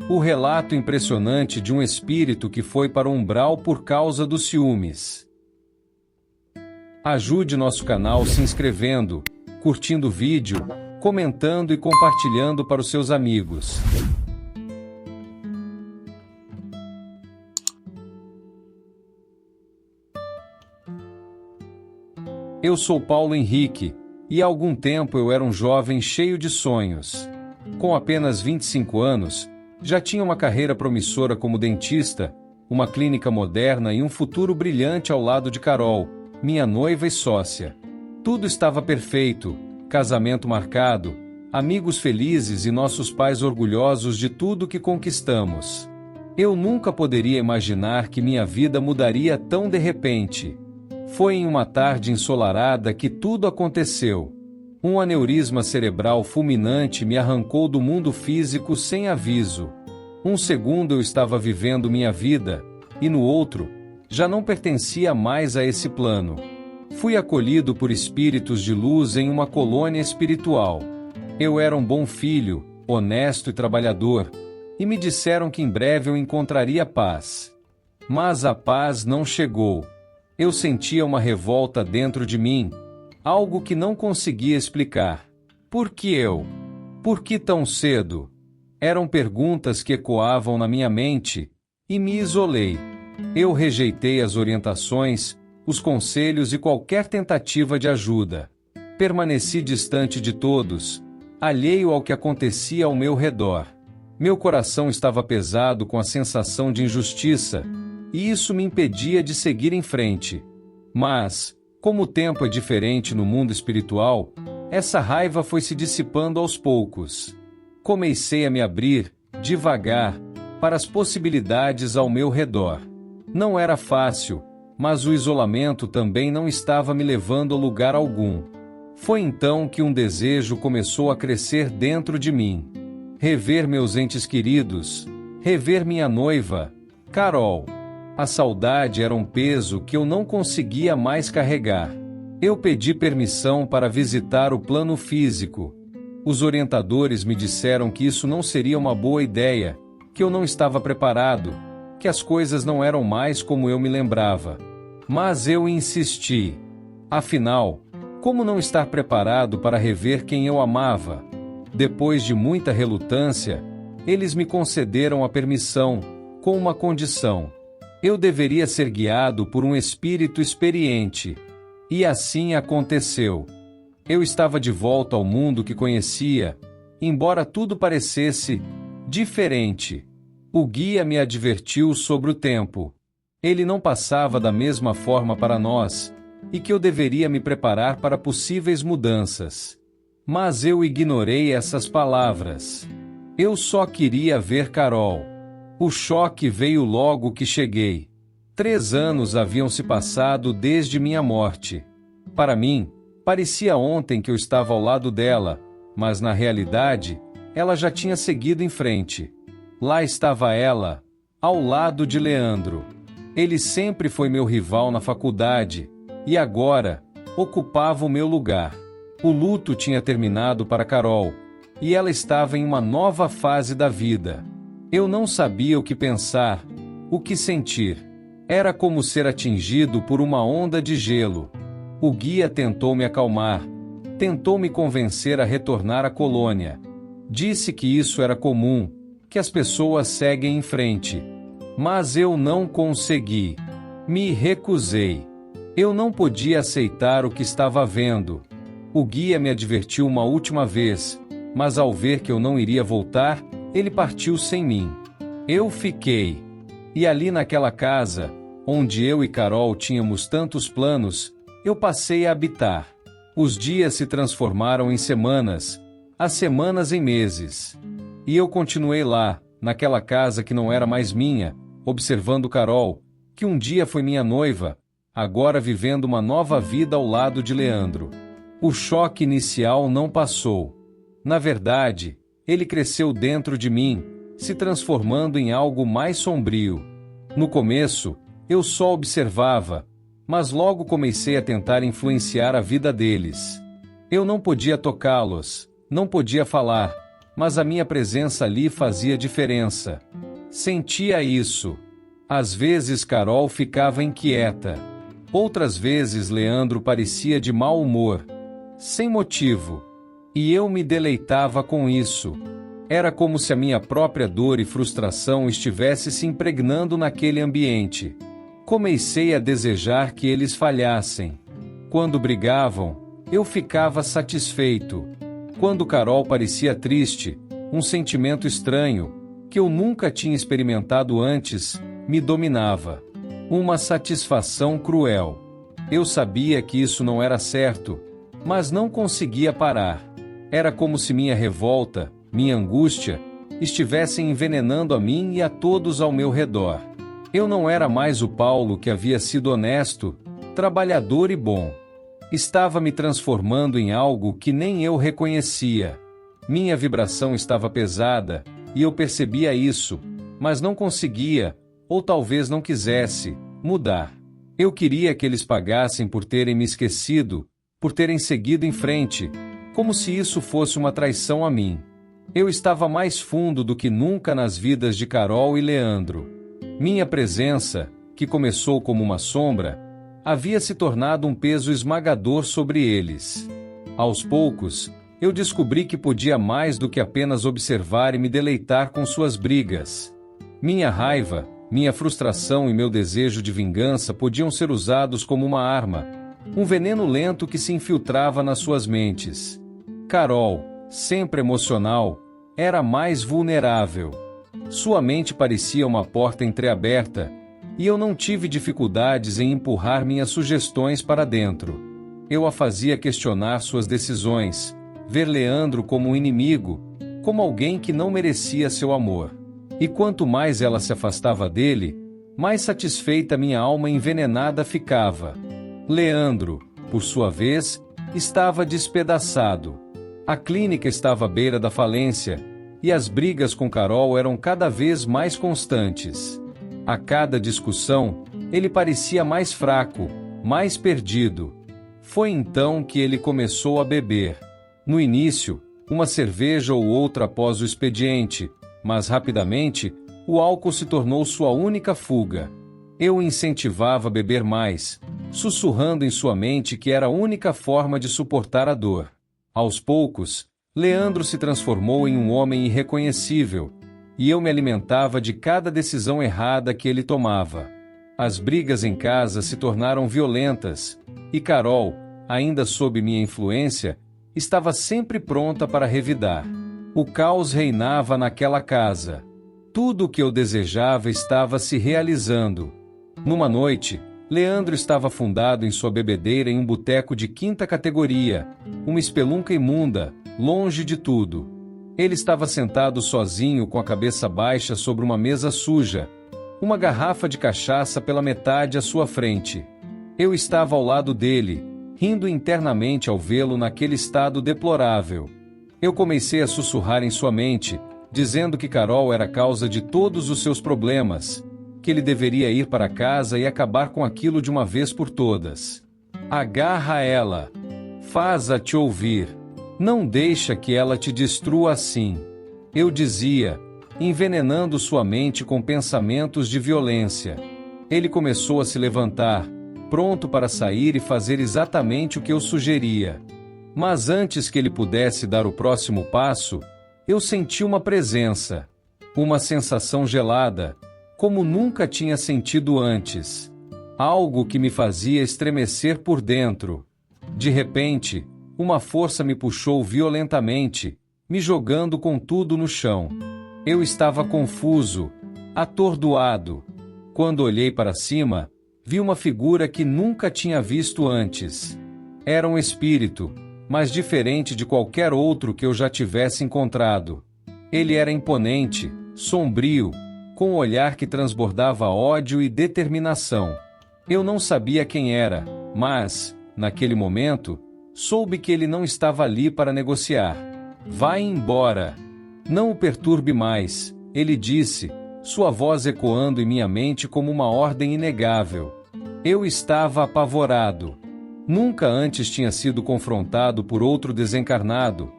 O relato impressionante de um espírito que foi para o umbral por causa dos ciúmes. Ajude nosso canal se inscrevendo, curtindo o vídeo, comentando e compartilhando para os seus amigos. Eu sou Paulo Henrique, e há algum tempo eu era um jovem cheio de sonhos. Com apenas 25 anos, já tinha uma carreira promissora como dentista, uma clínica moderna e um futuro brilhante ao lado de Carol, minha noiva e sócia. Tudo estava perfeito, casamento marcado, amigos felizes e nossos pais orgulhosos de tudo que conquistamos. Eu nunca poderia imaginar que minha vida mudaria tão de repente. Foi em uma tarde ensolarada que tudo aconteceu. Um aneurisma cerebral fulminante me arrancou do mundo físico sem aviso. Um segundo eu estava vivendo minha vida, e no outro, já não pertencia mais a esse plano. Fui acolhido por espíritos de luz em uma colônia espiritual. Eu era um bom filho, honesto e trabalhador, e me disseram que em breve eu encontraria paz. Mas a paz não chegou. Eu sentia uma revolta dentro de mim, algo que não conseguia explicar. Por que eu? Por que tão cedo? Eram perguntas que ecoavam na minha mente, e me isolei. Eu rejeitei as orientações, os conselhos e qualquer tentativa de ajuda. Permaneci distante de todos, alheio ao que acontecia ao meu redor. Meu coração estava pesado com a sensação de injustiça, e isso me impedia de seguir em frente. Mas, como o tempo é diferente no mundo espiritual, essa raiva foi se dissipando aos poucos. Comecei a me abrir, devagar, para as possibilidades ao meu redor. Não era fácil, mas o isolamento também não estava me levando a lugar algum. Foi então que um desejo começou a crescer dentro de mim. Rever meus entes queridos, rever minha noiva, Carol. A saudade era um peso que eu não conseguia mais carregar. Eu pedi permissão para visitar o plano físico. Os orientadores me disseram que isso não seria uma boa ideia, que eu não estava preparado, que as coisas não eram mais como eu me lembrava. Mas eu insisti. Afinal, como não estar preparado para rever quem eu amava? Depois de muita relutância, eles me concederam a permissão, com uma condição. Eu deveria ser guiado por um espírito experiente. E assim aconteceu. Eu estava de volta ao mundo que conhecia, embora tudo parecesse diferente. O guia me advertiu sobre o tempo. Ele não passava da mesma forma para nós, e que eu deveria me preparar para possíveis mudanças. Mas eu ignorei essas palavras. Eu só queria ver Carol. O choque veio logo que cheguei. 3 anos haviam se passado desde minha morte. Para mim, parecia ontem que eu estava ao lado dela, mas na realidade, ela já tinha seguido em frente. Lá estava ela, ao lado de Leandro. Ele sempre foi meu rival na faculdade, e agora, ocupava o meu lugar. O luto tinha terminado para Carol, e ela estava em uma nova fase da vida. Eu não sabia o que pensar, o que sentir. Era como ser atingido por uma onda de gelo. O guia tentou me acalmar, tentou me convencer a retornar à colônia. Disse que isso era comum, que as pessoas seguem em frente. Mas eu não consegui. Me recusei. Eu não podia aceitar o que estava vendo. O guia me advertiu uma última vez, mas ao ver que eu não iria voltar, ele partiu sem mim. Eu fiquei. E ali naquela casa, onde eu e Carol tínhamos tantos planos, eu passei a habitar. Os dias se transformaram em semanas, as semanas em meses. E eu continuei lá, naquela casa que não era mais minha, observando Carol, que um dia foi minha noiva, agora vivendo uma nova vida ao lado de Leandro. O choque inicial não passou. Na verdade, ele cresceu dentro de mim, se transformando em algo mais sombrio. No começo, eu só observava, mas logo comecei a tentar influenciar a vida deles. Eu não podia tocá-los, não podia falar, mas a minha presença ali fazia diferença. Sentia isso. Às vezes Carol ficava inquieta. Outras vezes Leandro parecia de mau humor, sem motivo. E eu me deleitava com isso. Era como se a minha própria dor e frustração estivesse se impregnando naquele ambiente. Comecei a desejar que eles falhassem. Quando brigavam, eu ficava satisfeito. Quando Carol parecia triste, um sentimento estranho, que eu nunca tinha experimentado antes, me dominava. Uma satisfação cruel. Eu sabia que isso não era certo, mas não conseguia parar. Era como se minha revolta, minha angústia, estivessem envenenando a mim e a todos ao meu redor. Eu não era mais o Paulo que havia sido honesto, trabalhador e bom. Estava me transformando em algo que nem eu reconhecia. Minha vibração estava pesada, e eu percebia isso, mas não conseguia, ou talvez não quisesse, mudar. Eu queria que eles pagassem por terem me esquecido, por terem seguido em frente, como se isso fosse uma traição a mim. Eu estava mais fundo do que nunca nas vidas de Carol e Leandro. Minha presença, que começou como uma sombra, havia se tornado um peso esmagador sobre eles. Aos poucos, eu descobri que podia mais do que apenas observar e me deleitar com suas brigas. Minha raiva, minha frustração e meu desejo de vingança podiam ser usados como uma arma, um veneno lento que se infiltrava nas suas mentes. Carol, sempre emocional, era mais vulnerável. Sua mente parecia uma porta entreaberta, e eu não tive dificuldades em empurrar minhas sugestões para dentro. Eu a fazia questionar suas decisões, ver Leandro como um inimigo, como alguém que não merecia seu amor. E quanto mais ela se afastava dele, mais satisfeita minha alma envenenada ficava. Leandro, por sua vez, estava despedaçado. A clínica estava à beira da falência, e as brigas com Carol eram cada vez mais constantes. A cada discussão, ele parecia mais fraco, mais perdido. Foi então que ele começou a beber. No início, uma cerveja ou outra após o expediente, mas rapidamente, o álcool se tornou sua única fuga. Eu o incentivava a beber mais, sussurrando em sua mente que era a única forma de suportar a dor. Aos poucos, Leandro se transformou em um homem irreconhecível, e eu me alimentava de cada decisão errada que ele tomava. As brigas em casa se tornaram violentas, e Carol, ainda sob minha influência, estava sempre pronta para revidar. O caos reinava naquela casa. Tudo o que eu desejava estava se realizando. Numa noite, Leandro estava afundado em sua bebedeira em um boteco de quinta categoria, uma espelunca imunda, longe de tudo. Ele estava sentado sozinho com a cabeça baixa sobre uma mesa suja, uma garrafa de cachaça pela metade à sua frente. Eu estava ao lado dele, rindo internamente ao vê-lo naquele estado deplorável. Eu comecei a sussurrar em sua mente, dizendo que Carol era a causa de todos os seus problemas, que ele deveria ir para casa e acabar com aquilo de uma vez por todas. Agarra ela. Faz-a te ouvir. Não deixa que ela te destrua assim. Eu dizia, envenenando sua mente com pensamentos de violência. Ele começou a se levantar, pronto para sair e fazer exatamente o que eu sugeria. Mas antes que ele pudesse dar o próximo passo, eu senti uma presença, uma sensação gelada, como nunca tinha sentido antes. Algo que me fazia estremecer por dentro. De repente, uma força me puxou violentamente, me jogando com tudo no chão. Eu estava confuso, atordoado. Quando olhei para cima, vi uma figura que nunca tinha visto antes. Era um espírito, mas diferente de qualquer outro que eu já tivesse encontrado. Ele era imponente, sombrio, com um olhar que transbordava ódio e determinação. Eu não sabia quem era, mas, naquele momento, soube que ele não estava ali para negociar. Vai embora. Não o perturbe mais, ele disse, sua voz ecoando em minha mente como uma ordem inegável. Eu estava apavorado. Nunca antes tinha sido confrontado por outro desencarnado,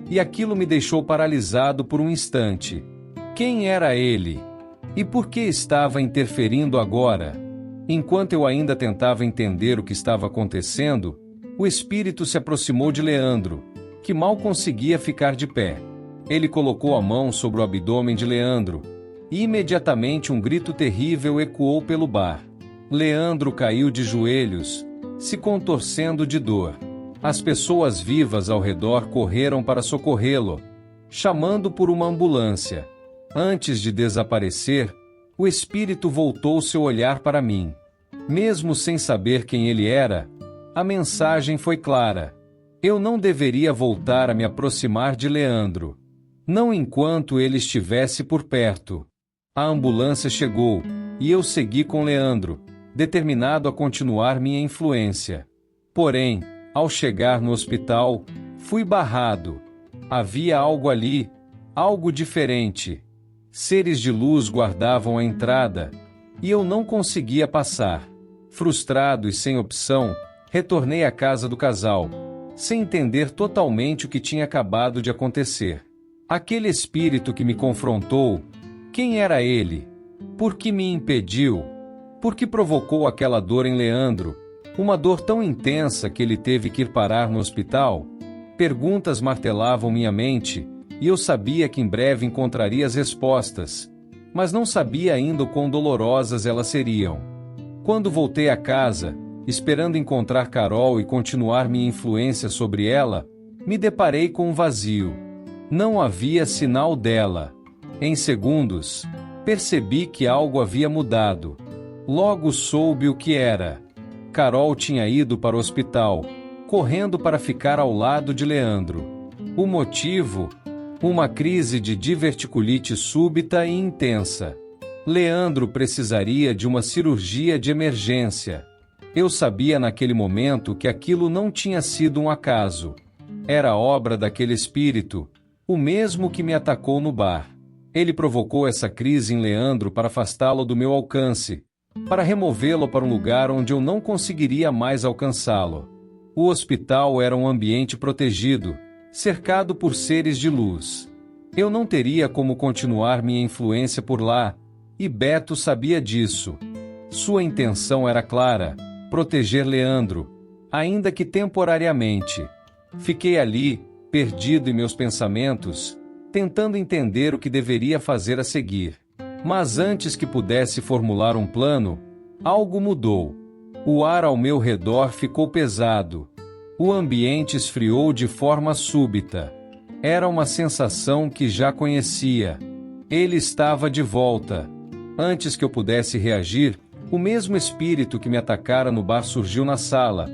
e aquilo me deixou paralisado por um instante. Quem era ele? E por que estava interferindo agora? Enquanto eu ainda tentava entender o que estava acontecendo, o espírito se aproximou de Leandro, que mal conseguia ficar de pé. Ele colocou a mão sobre o abdômen de Leandro, e imediatamente um grito terrível ecoou pelo bar. Leandro caiu de joelhos, se contorcendo de dor. As pessoas vivas ao redor correram para socorrê-lo, chamando por uma ambulância. Antes de desaparecer, o espírito voltou seu olhar para mim. Mesmo sem saber quem ele era, a mensagem foi clara. Eu não deveria voltar a me aproximar de Leandro, não enquanto ele estivesse por perto. A ambulância chegou, e eu segui com Leandro, determinado a continuar minha influência. Porém, ao chegar no hospital, fui barrado. Havia algo ali, algo diferente. Seres de luz guardavam a entrada, e eu não conseguia passar. Frustrado e sem opção, retornei à casa do casal, sem entender totalmente o que tinha acabado de acontecer. Aquele espírito que me confrontou, quem era ele? Por que me impediu? Por que provocou aquela dor em Leandro? Uma dor tão intensa que ele teve que ir parar no hospital? Perguntas martelavam minha mente, e eu sabia que em breve encontraria as respostas, mas não sabia ainda o quão dolorosas elas seriam. Quando voltei a casa, esperando encontrar Carol e continuar minha influência sobre ela, me deparei com um vazio. Não havia sinal dela. Em segundos, percebi que algo havia mudado. Logo soube o que era. Carol tinha ido para o hospital, correndo para ficar ao lado de Leandro. O motivo? Uma crise de diverticulite súbita e intensa. Leandro precisaria de uma cirurgia de emergência. Eu sabia naquele momento que aquilo não tinha sido um acaso. Era obra daquele espírito, o mesmo que me atacou no bar. Ele provocou essa crise em Leandro para afastá-lo do meu alcance, para removê-lo para um lugar onde eu não conseguiria mais alcançá-lo. O hospital era um ambiente protegido, cercado por seres de luz. Eu não teria como continuar minha influência por lá, e Beto sabia disso. Sua intenção era clara: proteger Leandro, ainda que temporariamente. Fiquei ali, perdido em meus pensamentos, tentando entender o que deveria fazer a seguir. Mas antes que pudesse formular um plano, algo mudou. O ar ao meu redor ficou pesado. O ambiente esfriou de forma súbita. Era uma sensação que já conhecia. Ele estava de volta. Antes que eu pudesse reagir, o mesmo espírito que me atacara no bar surgiu na sala,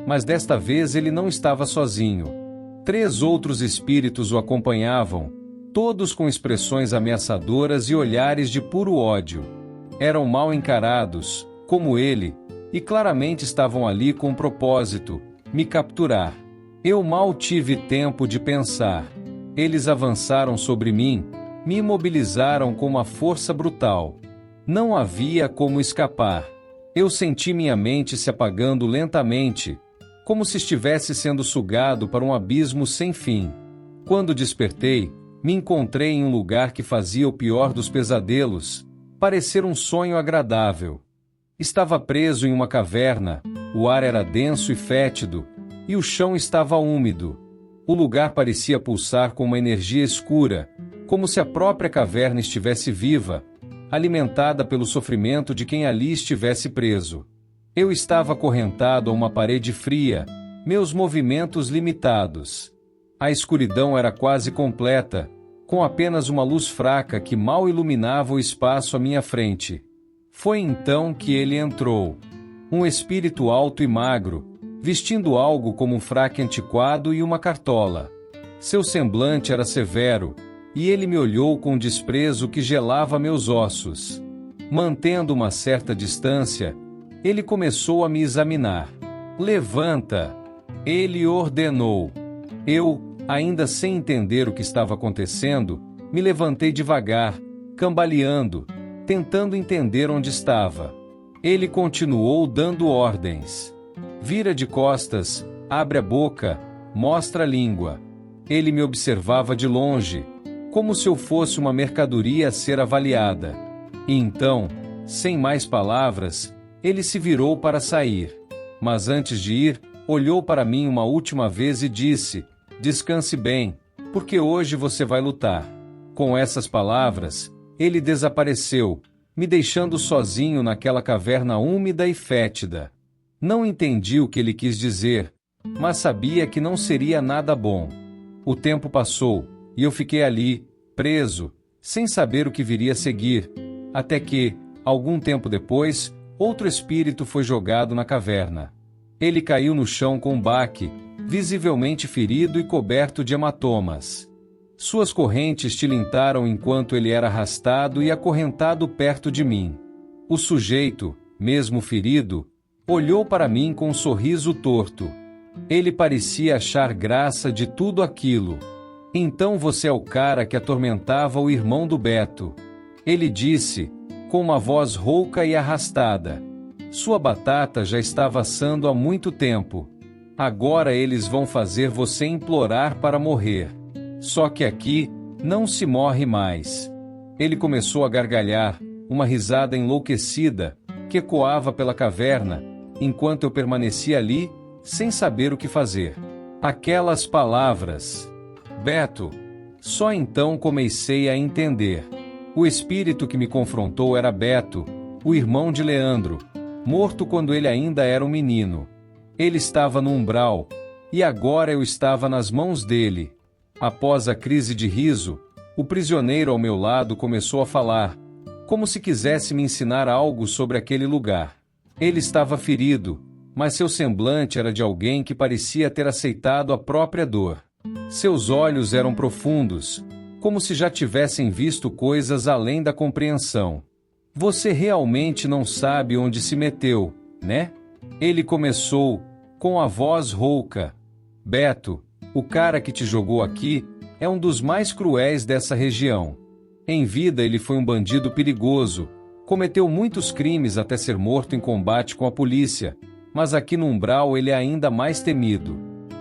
mas desta vez ele não estava sozinho. 3 outros espíritos o acompanhavam, todos com expressões ameaçadoras e olhares de puro ódio. Eram mal encarados, como ele, e claramente estavam ali com um propósito: me capturar. Eu mal tive tempo de pensar. Eles avançaram sobre mim, me imobilizaram com uma força brutal. Não havia como escapar. Eu senti minha mente se apagando lentamente, como se estivesse sendo sugado para um abismo sem fim. Quando despertei, me encontrei em um lugar que fazia o pior dos pesadelos parecer um sonho agradável. Estava preso em uma caverna, o ar era denso e fétido, e o chão estava úmido. O lugar parecia pulsar com uma energia escura, como se a própria caverna estivesse viva, alimentada pelo sofrimento de quem ali estivesse preso. Eu estava acorrentado a uma parede fria, meus movimentos limitados. A escuridão era quase completa, com apenas uma luz fraca que mal iluminava o espaço à minha frente. Foi então que ele entrou. Um espírito alto e magro, vestindo algo como um fraque antiquado e uma cartola. Seu semblante era severo, e ele me olhou com um desprezo que gelava meus ossos. Mantendo uma certa distância, ele começou a me examinar. "Levanta!" Ele ordenou. Eu, ainda sem entender o que estava acontecendo, me levantei devagar, cambaleando, tentando entender onde estava. Ele continuou dando ordens. "Vira de costas, abre a boca, mostra a língua." Ele me observava de longe, como se eu fosse uma mercadoria a ser avaliada. E então, sem mais palavras, ele se virou para sair. Mas antes de ir, olhou para mim uma última vez e disse: "Descanse bem, porque hoje você vai lutar." Com essas palavras, ele desapareceu, me deixando sozinho naquela caverna úmida e fétida. Não entendi o que ele quis dizer, mas sabia que não seria nada bom. O tempo passou, e eu fiquei ali, preso, sem saber o que viria a seguir, até que, algum tempo depois, outro espírito foi jogado na caverna. Ele caiu no chão com um baque, visivelmente ferido e coberto de hematomas. Suas correntes tilintaram enquanto ele era arrastado e acorrentado perto de mim. O sujeito, mesmo ferido, olhou para mim com um sorriso torto. Ele parecia achar graça de tudo aquilo. "Então você é o cara que atormentava o irmão do Beto," ele disse, com uma voz rouca e arrastada. "Sua batata já estava assando há muito tempo. Agora eles vão fazer você implorar para morrer. Só que aqui não se morre mais." Ele começou a gargalhar, uma risada enlouquecida, que ecoava pela caverna, enquanto eu permanecia ali, sem saber o que fazer. Aquelas palavras. "Beto." Só então comecei a entender. O espírito que me confrontou era Beto, o irmão de Leandro, morto quando ele ainda era um menino. Ele estava no umbral, e agora eu estava nas mãos dele. Após a crise de riso, o prisioneiro ao meu lado começou a falar, como se quisesse me ensinar algo sobre aquele lugar. Ele estava ferido, mas seu semblante era de alguém que parecia ter aceitado a própria dor. Seus olhos eram profundos, como se já tivessem visto coisas além da compreensão. "Você realmente não sabe onde se meteu, né?" Ele começou, com a voz rouca. "Beto, o cara que te jogou aqui, é um dos mais cruéis dessa região. Em vida ele foi um bandido perigoso, cometeu muitos crimes até ser morto em combate com a polícia, mas aqui no umbral ele é ainda mais temido.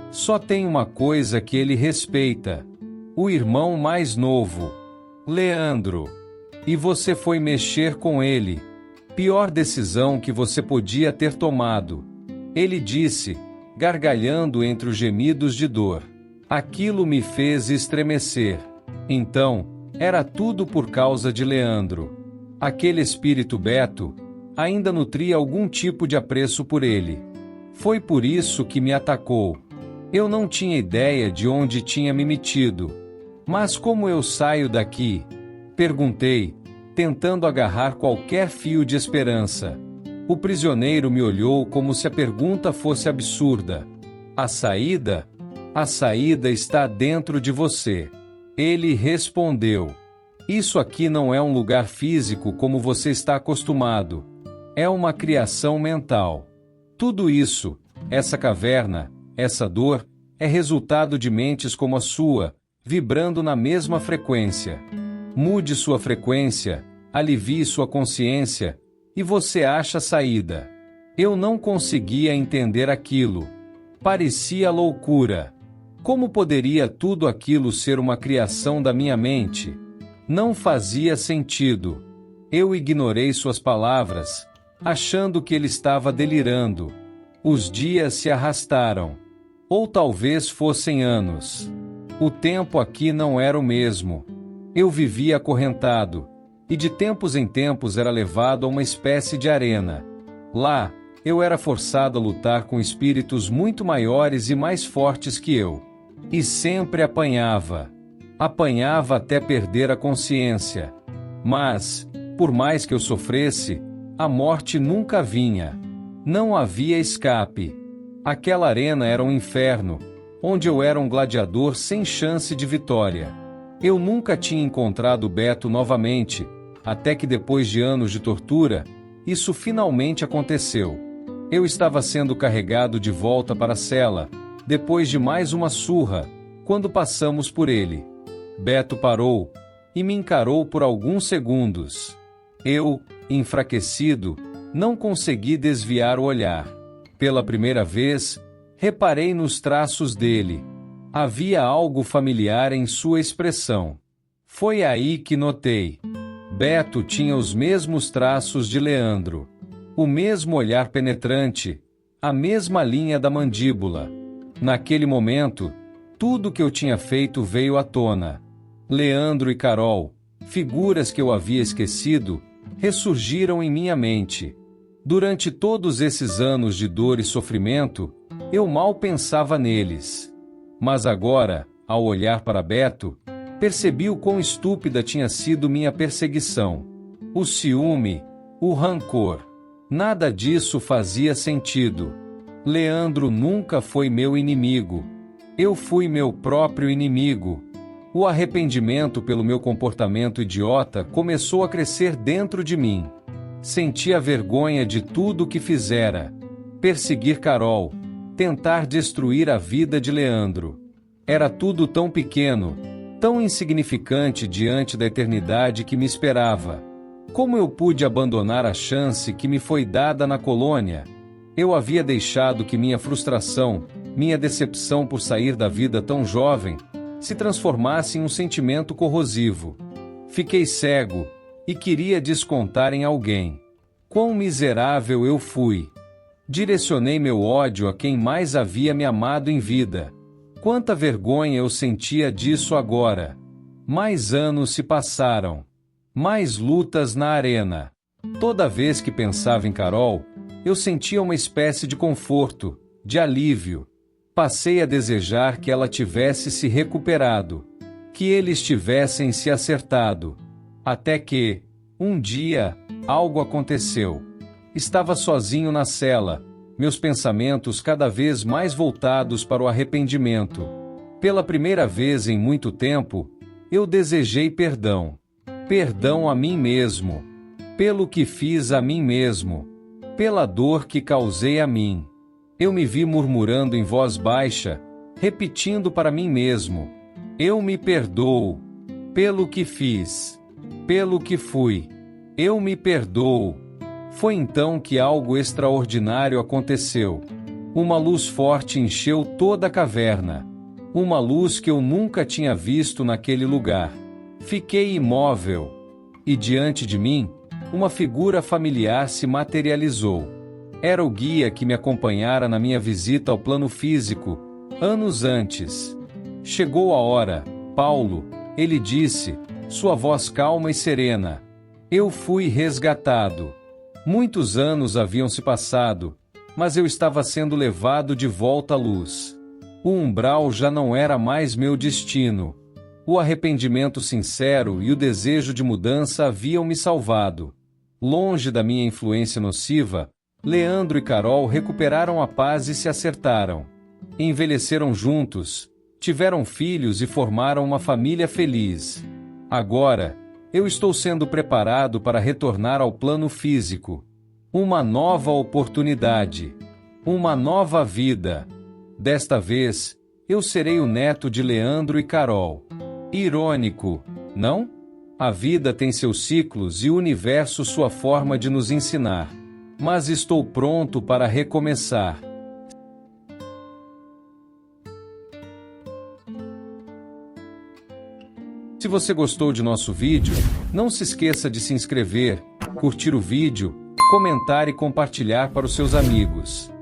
Só tem uma coisa que ele respeita: o irmão mais novo, Leandro. E você foi mexer com ele. Pior decisão que você podia ter tomado." Ele disse, gargalhando entre os gemidos de dor. Aquilo me fez estremecer. Então, era tudo por causa de Leandro. Aquele espírito Beto ainda nutria algum tipo de apreço por ele. Foi por isso que me atacou. Eu não tinha ideia de onde tinha me metido. "Mas como eu saio daqui?" perguntei, tentando agarrar qualquer fio de esperança. O prisioneiro me olhou como se a pergunta fosse absurda. "A saída? A saída está dentro de você." Ele respondeu. "Isso aqui não é um lugar físico como você está acostumado. É uma criação mental. Tudo isso, essa caverna, essa dor, é resultado de mentes como a sua, vibrando na mesma frequência. Mude sua frequência, alivie sua consciência, e você acha a saída." Eu não conseguia entender aquilo. Parecia loucura. Como poderia tudo aquilo ser uma criação da minha mente? Não fazia sentido. Eu ignorei suas palavras, achando que ele estava delirando. Os dias se arrastaram. Ou talvez fossem anos. O tempo aqui não era o mesmo. Eu vivia acorrentado, e de tempos em tempos era levado a uma espécie de arena. Lá, eu era forçado a lutar com espíritos muito maiores e mais fortes que eu. E sempre apanhava. Apanhava até perder a consciência. Mas, por mais que eu sofresse, a morte nunca vinha. Não havia escape. Aquela arena era um inferno, onde eu era um gladiador sem chance de vitória. Eu nunca tinha encontrado Beto novamente, até que depois de anos de tortura, isso finalmente aconteceu. Eu estava sendo carregado de volta para a cela, depois de mais uma surra, quando passamos por ele. Beto parou e me encarou por alguns segundos. Eu, enfraquecido, não consegui desviar o olhar. Pela primeira vez, reparei nos traços dele. Havia algo familiar em sua expressão. Foi aí que notei. Beto tinha os mesmos traços de Leandro. O mesmo olhar penetrante, a mesma linha da mandíbula. Naquele momento, tudo que eu tinha feito veio à tona. Leandro e Carol, figuras que eu havia esquecido, ressurgiram em minha mente. Durante todos esses anos de dor e sofrimento, eu mal pensava neles. Mas agora, ao olhar para Beto, percebi o quão estúpida tinha sido minha perseguição. O ciúme, o rancor. Nada disso fazia sentido. Leandro nunca foi meu inimigo. Eu fui meu próprio inimigo. O arrependimento pelo meu comportamento idiota começou a crescer dentro de mim. Senti a vergonha de tudo o que fizera. Perseguir Carol. Tentar destruir a vida de Leandro. Era tudo tão pequeno, tão insignificante diante da eternidade que me esperava. Como eu pude abandonar a chance que me foi dada na colônia? Eu havia deixado que minha frustração, minha decepção por sair da vida tão jovem, se transformasse em um sentimento corrosivo. Fiquei cego e queria descontar em alguém. Quão miserável eu fui! Direcionei meu ódio a quem mais havia me amado em vida. Quanta vergonha eu sentia disso agora! Mais anos se passaram. Mais lutas na arena. Toda vez que pensava em Carol, eu sentia uma espécie de conforto, de alívio. Passei a desejar que ela tivesse se recuperado, que eles tivessem se acertado. Até que, um dia, algo aconteceu. Estava sozinho na cela, meus pensamentos cada vez mais voltados para o arrependimento. Pela primeira vez em muito tempo, eu desejei perdão. Perdão a mim mesmo. Pelo que fiz a mim mesmo. Pela dor que causei a mim. Eu me vi murmurando em voz baixa, repetindo para mim mesmo: eu me perdoo. Pelo que fiz. Pelo que fui. Eu me perdoo. Foi então que algo extraordinário aconteceu. Uma luz forte encheu toda a caverna. Uma luz que eu nunca tinha visto naquele lugar. Fiquei imóvel. E diante de mim, uma figura familiar se materializou. Era o guia que me acompanhara na minha visita ao plano físico, anos antes. Chegou a hora, Paulo, ele disse, sua voz calma e serena. Eu fui resgatado. Muitos anos haviam se passado, mas eu estava sendo levado de volta à luz. O umbral já não era mais meu destino. O arrependimento sincero e o desejo de mudança haviam me salvado. Longe da minha influência nociva, Leandro e Carol recuperaram a paz e se acertaram. Envelheceram juntos, tiveram filhos e formaram uma família feliz. Agora, eu estou sendo preparado para retornar ao plano físico. Uma nova oportunidade. Uma nova vida. Desta vez, eu serei o neto de Leandro e Carol. Irônico, não? A vida tem seus ciclos e o universo sua forma de nos ensinar. Mas estou pronto para recomeçar. Se você gostou de nosso vídeo, não se esqueça de se inscrever, curtir o vídeo, comentar e compartilhar para os seus amigos.